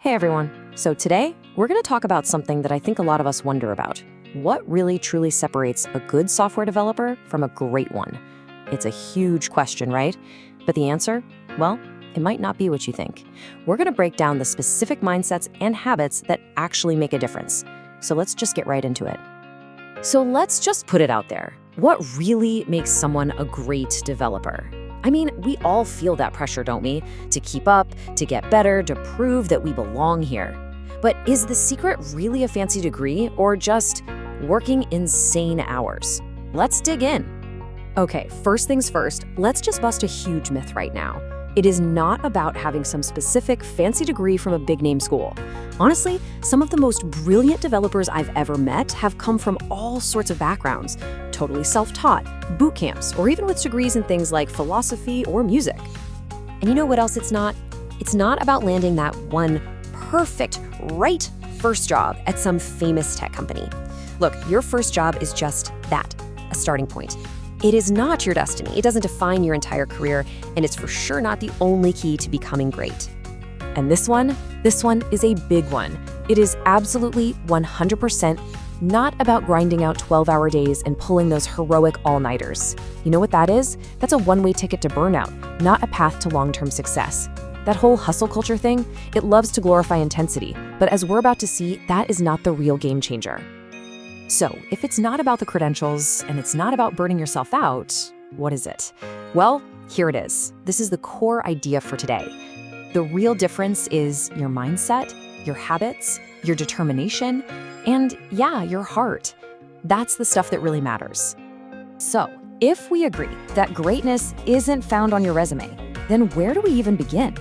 Hey everyone. So today, we're going to talk about something that I think a lot of us wonder about. What really truly separates a good software developer from a great one? It's a huge question, right? But the answer? Well, it might not be what you think. We're going to break down the specific mindsets and habits that actually make a difference. So let's just get right into it. So let's just put it out there. What really makes someone a great developer? I mean, we all feel that pressure, don't we? To keep up, to get better, to prove that we belong here. But is the secret really a fancy degree or just working insane hours? Let's dig in. Okay, first things first, let's just bust a huge myth right now. It is not about having some specific fancy degree from a big-name school. Honestly, some of the most brilliant developers I've ever met have come from all sorts of backgrounds, totally self-taught, boot camps, or even with degrees in things like philosophy or music. And you know what else it's not? It's not about landing that one perfect, right first job at some famous tech company. Look, your first job is just that, a starting point. It is not your destiny. It doesn't define your entire career, and it's for sure not the only key to becoming great. And this one is a big one. It is absolutely 100% not about grinding out 12-hour days and pulling those heroic all-nighters. You know what that is? That's a one-way ticket to burnout, not a path to long-term success. That whole hustle culture thing, it loves to glorify intensity, but as we're about to see, that is not the real game changer. So, if it's not about the credentials and it's not about burning yourself out, what is it? Well, here it is. This is the core idea for today. The real difference is your mindset, your habits, your determination, and yeah, your heart. That's the stuff that really matters. So, if we agree that greatness isn't found on your resume, then where do we even begin?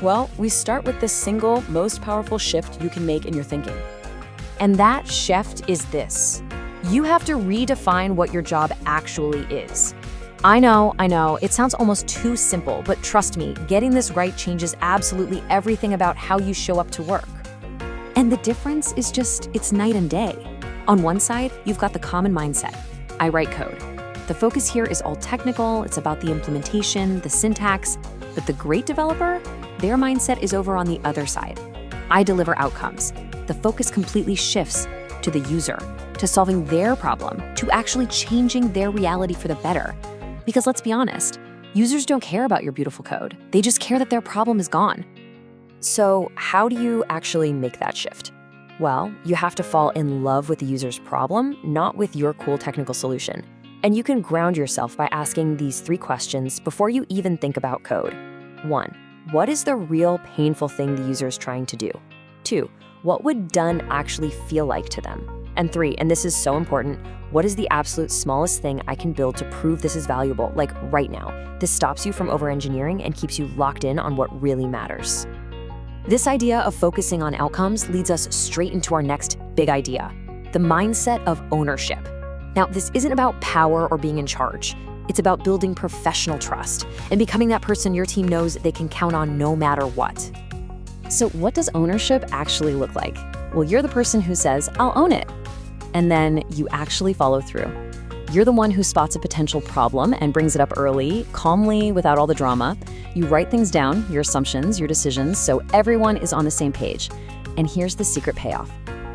Well, we start with the single most powerful shift you can make in your thinking. And that shift is this. You have to redefine what your job actually is. I know, it sounds almost too simple, but trust me, getting this right changes absolutely everything about how you show up to work. And the difference is it's night and day. On one side, you've got the common mindset. I write code. The focus here is all technical, it's about the implementation, the syntax, but the great developer, their mindset is over on the other side. I deliver outcomes. The focus completely shifts to the user, to solving their problem, to actually changing their reality for the better. Because let's be honest, users don't care about your beautiful code. They just care that their problem is gone. So how do you actually make that shift? Well, you have to fall in love with the user's problem, not with your cool technical solution. And you can ground yourself by asking these 3 questions before you even think about code. 1, what is the real painful thing the user is trying to do? 2, what would done actually feel like to them? And 3, and this is so important, what is the absolute smallest thing I can build to prove this is valuable, like right now? This stops you from over-engineering and keeps you locked in on what really matters. This idea of focusing on outcomes leads us straight into our next big idea, the mindset of ownership. Now, this isn't about power or being in charge. It's about building professional trust and becoming that person your team knows they can count on no matter what. So what does ownership actually look like? Well, you're the person who says, I'll own it. And then you actually follow through. You're the one who spots a potential problem and brings it up early, calmly, without all the drama. You write things down, your assumptions, your decisions, so everyone is on the same page. And here's the secret payoff.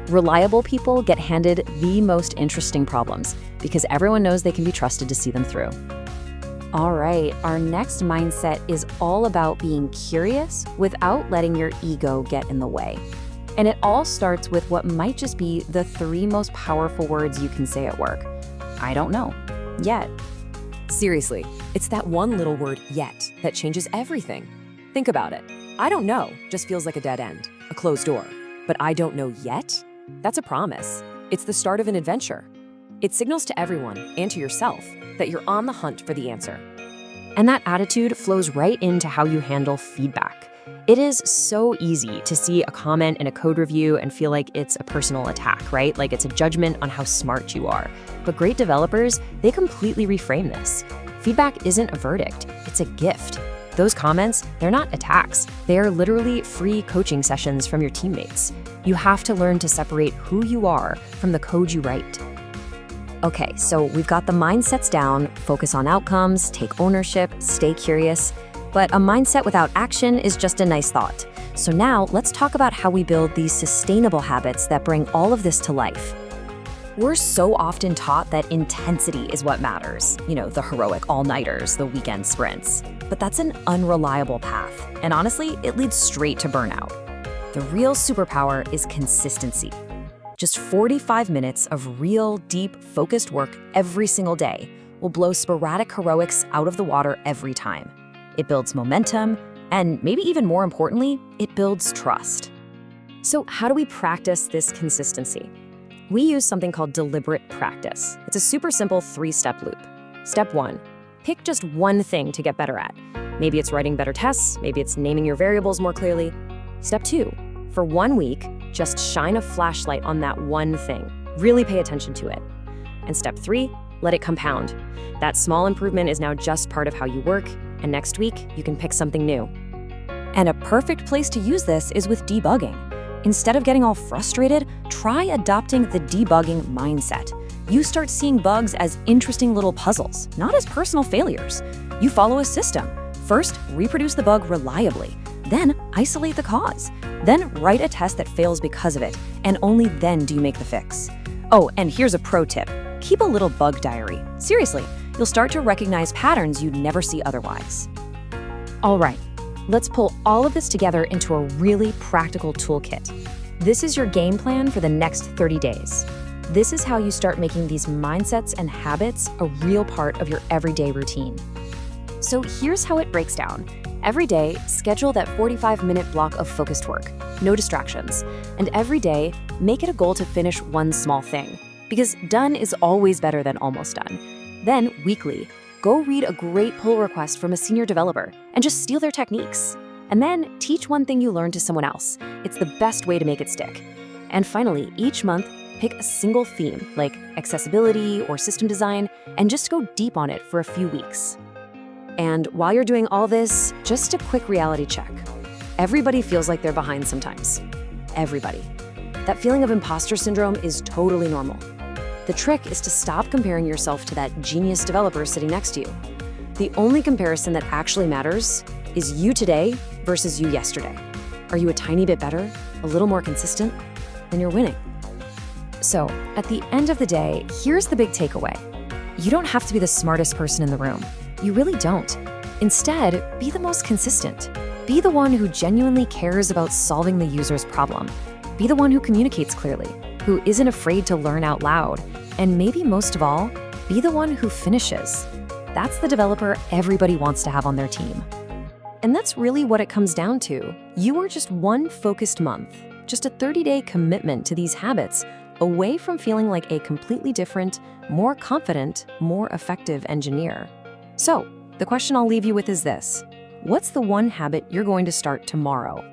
Reliable people get handed the most interesting problems because everyone knows they can be trusted to see them through. All right, our next mindset is all about being curious without letting your ego get in the way. And it all starts with what might just be the 3 most powerful words you can say at work. I don't know, yet. Seriously, it's that one little word, yet, that changes everything. Think about it. I don't know just feels like a dead end, a closed door. But I don't know yet? That's a promise. It's the start of an adventure. It signals to everyone and to yourself that you're on the hunt for the answer. And that attitude flows right into how you handle feedback. It is so easy to see a comment in a code review and feel like it's a personal attack, right? Like it's a judgment on how smart you are. But great developers, they completely reframe this. Feedback isn't a verdict, it's a gift. Those comments, they're not attacks. They are literally free coaching sessions from your teammates. You have to learn to separate who you are from the code you write. Okay, so we've got the mindsets down, focus on outcomes, take ownership, stay curious. But a mindset without action is just a nice thought. So now let's talk about how we build these sustainable habits that bring all of this to life. We're so often taught that intensity is what matters. The heroic all-nighters, the weekend sprints. But that's an unreliable path. And honestly, it leads straight to burnout. The real superpower is consistency. Just 45 minutes of real, deep, focused work every single day will blow sporadic heroics out of the water every time. It builds momentum, and maybe even more importantly, it builds trust. So how do we practice this consistency? We use something called deliberate practice. It's a super simple 3-step loop. Step 1, pick just one thing to get better at. Maybe it's writing better tests, maybe it's naming your variables more clearly. Step 2, for 1 week, just shine a flashlight on that one thing. Really pay attention to it. And step 3, let it compound. That small improvement is now just part of how you work, and next week, you can pick something new. And a perfect place to use this is with debugging. Instead of getting all frustrated, try adopting the debugging mindset. You start seeing bugs as interesting little puzzles, not as personal failures. You follow a system. First, reproduce the bug reliably. Then, isolate the cause. Then, write a test that fails because of it. And only then do you make the fix. Oh, and here's a pro tip. Keep a little bug diary. Seriously, you'll start to recognize patterns you'd never see otherwise. All right. Let's pull all of this together into a really practical toolkit. This is your game plan for the next 30 days. This is how you start making these mindsets and habits a real part of your everyday routine. So here's how it breaks down. Every day, schedule that 45-minute block of focused work, no distractions. And every day, make it a goal to finish one small thing, because done is always better than almost done. Then, weekly, go read a great pull request from a senior developer and just steal their techniques. And then teach one thing you learned to someone else. It's the best way to make it stick. And finally, each month, pick a single theme like accessibility or system design and just go deep on it for a few weeks. And while you're doing all this, just a quick reality check. Everybody feels like they're behind sometimes. Everybody. That feeling of imposter syndrome is totally normal. The trick is to stop comparing yourself to that genius developer sitting next to you. The only comparison that actually matters is you today versus you yesterday. Are you a tiny bit better, a little more consistent? Then you're winning. So, at the end of the day, here's the big takeaway. You don't have to be the smartest person in the room. You really don't. Instead, be the most consistent. Be the one who genuinely cares about solving the user's problem. Be the one who communicates clearly, who isn't afraid to learn out loud, and maybe most of all, be the one who finishes. That's the developer everybody wants to have on their team. And that's really what it comes down to. You are just one focused month, just a 30-day commitment to these habits, away from feeling like a completely different, more confident, more effective engineer. So, the question I'll leave you with is this: what's the one habit you're going to start tomorrow?